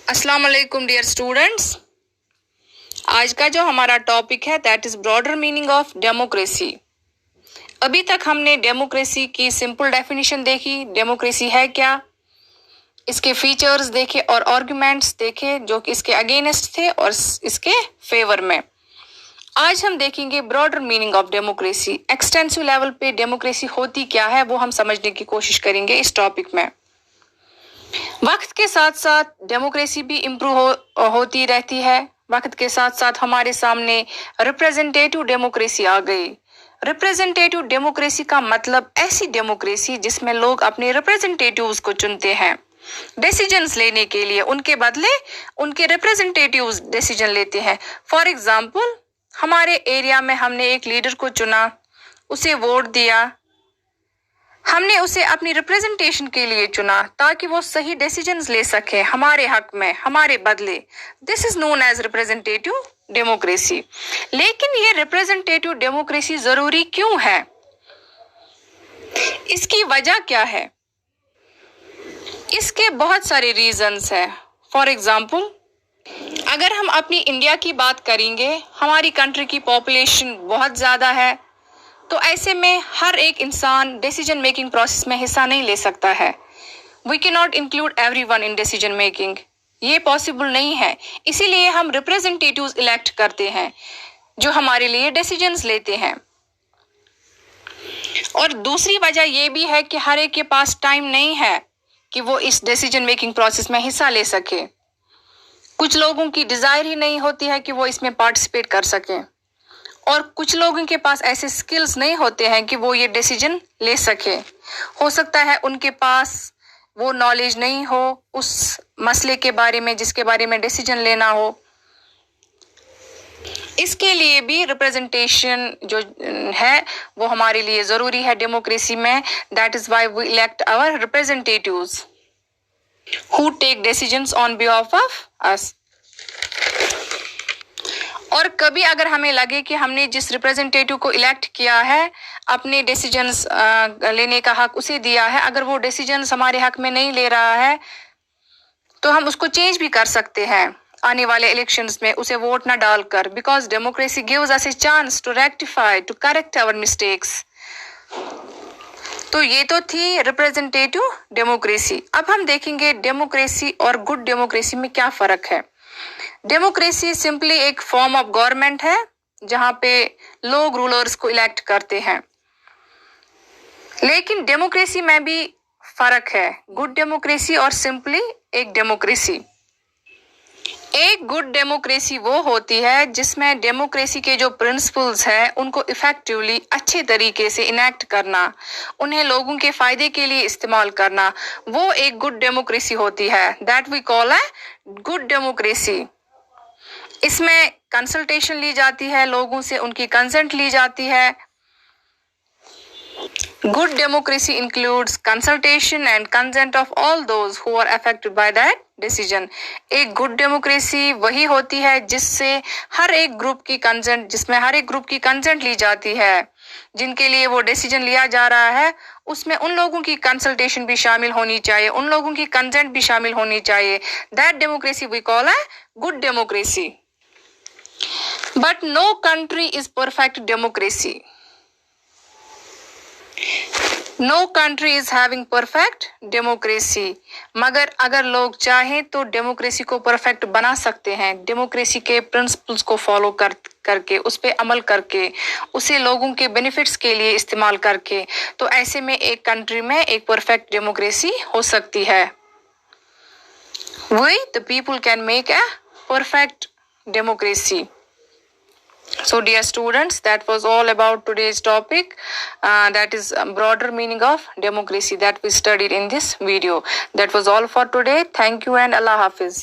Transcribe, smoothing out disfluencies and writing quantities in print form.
अस्सलाम वालेकुम dear students. आज का जो हमारा टॉपिक है that is broader meaning of democracy. अभी तक हमने डेमोक्रेसी की सिंपल डेफिनेशन देखी, डेमोक्रेसी है क्या, इसके फीचर्स देखे और आर्गुमेंट्स देखे जो कि इसके अगेंस्ट थे और इसके फेवर में। आज हम देखेंगे broader meaning of democracy. Extensive level पे डेमोक्रेसी होती क्या है वो हम समझने की कोशिश करेंगे इस टॉपिक में। वक्त के साथ साथ डेमोक्रेसी भी इम्प्रूव होती रहती है। वक्त के साथ साथ हमारे सामने रिप्रेजेंटेटिव डेमोक्रेसी आ गई। रिप्रेजेंटेटिव डेमोक्रेसी का मतलब ऐसी डेमोक्रेसी जिसमें लोग अपने रिप्रेजेंटेटिव्स को चुनते हैं डिसीजंस लेने के लिए, उनके बदले उनके रिप्रेजेंटेटिव्स डिसीजन लेते हैं। फॉर एग्जाम्पल, हमारे एरिया में हमने एक लीडर को चुना, उसे वोट दिया, हमने उसे अपनी रिप्रेजेंटेशन के लिए चुना ताकि वो सही डिसीजंस ले सके हमारे हक में, हमारे बदले। This is known as representative democracy. लेकिन ये रिप्रेजेंटेटिव डेमोक्रेसी जरूरी क्यों है, इसकी वजह क्या है? इसके बहुत सारे रीजंस है। फॉर एग्जाम्पल, अगर हम अपनी इंडिया की बात करेंगे, हमारी कंट्री की पॉपुलेशन बहुत ज्यादा है, तो ऐसे में हर एक इंसान डिसीजन मेकिंग प्रोसेस में हिस्सा नहीं ले सकता है। We can not include everyone in decision making, ये पॉसिबल नहीं है। इसीलिए हम रिप्रेजेंटेटिव्स इलेक्ट करते हैं जो हमारे लिए डिसीजंस लेते हैं। और दूसरी वजह ये भी है कि हर एक के पास टाइम नहीं है कि वो इस डिसीजन मेकिंग प्रोसेस में हिस्सा ले सके। कुछ लोगों की डिजायर ही नहीं होती है कि वो इसमें पार्टिसिपेट कर सकें, और कुछ लोगों के पास ऐसे स्किल्स नहीं होते हैं कि वो ये डिसीजन ले सके। हो सकता है उनके पास वो नॉलेज नहीं हो उस मसले के बारे में जिसके बारे में डिसीजन लेना हो। इसके लिए भी रिप्रेजेंटेशन जो है वो हमारे लिए जरूरी है डेमोक्रेसी में। That is why we elect our representatives who take decisions on behalf of us. और कभी अगर हमें लगे कि हमने जिस रिप्रेजेंटेटिव को इलेक्ट किया है अपने डिसीजंस लेने का हक उसे दिया है, अगर वो डिसीजंस हमारे हक में नहीं ले रहा है तो हम उसको चेंज भी कर सकते हैं आने वाले इलेक्शंस में, उसे वोट ना डालकर। Because democracy gives us a chance to rectify, to correct our mistakes. तो ये तो थी रिप्रेजेंटेटिव डेमोक्रेसी। अब हम देखेंगे डेमोक्रेसी और गुड डेमोक्रेसी में क्या फर्क है। डेमोक्रेसी सिंपली एक फॉर्म ऑफ गवर्नमेंट है जहां पे लोग रूलर्स को इलेक्ट करते हैं। लेकिन डेमोक्रेसी में भी फर्क है, गुड डेमोक्रेसी और सिंपली एक डेमोक्रेसी। एक गुड डेमोक्रेसी वो होती है जिसमें डेमोक्रेसी के जो प्रिंसिपल्स हैं उनको इफेक्टिवली अच्छे तरीके से इनेक्ट करना, उन्हें लोगों के फायदे के लिए इस्तेमाल करना, वो एक गुड डेमोक्रेसी होती है। दैट वी कॉल है गुड डेमोक्रेसी। इसमें कंसल्टेशन ली जाती है, लोगों से उनकी कंसेंट ली जाती है। Good democracy includes consultation and consent of all those who are affected by that decision. एक गुड डेमोक्रेसी वही होती है जिससे हर एक ग्रुप की कंसेंट, जिसमें हर एक ग्रुप की कंसेंट ली जाती है, जिनके लिए वो डिसीजन लिया जा रहा है उसमें उन लोगों की कंसल्टेशन भी शामिल होनी चाहिए, उन लोगों की कंसेंट भी शामिल होनी चाहिए। दैट डेमोक्रेसी वी कॉल है good democracy. But no country is perfect democracy. No country is having perfect democracy. मगर अगर लोग चाहें तो डेमोक्रेसी को परफेक्ट बना सकते हैं। डेमोक्रेसी के प्रिंसिपल्स को फॉलो करके, उस पर अमल करके, उसे लोगों के बेनिफिट्स के लिए इस्तेमाल करके, तो ऐसे में एक कंट्री में एक परफेक्ट डेमोक्रेसी हो सकती है। We the people can make a perfect democracy. So dear students, that was all about today's topic, that is broader meaning of democracy that we studied in this video. That was all for today. Thank you and Allah Hafiz.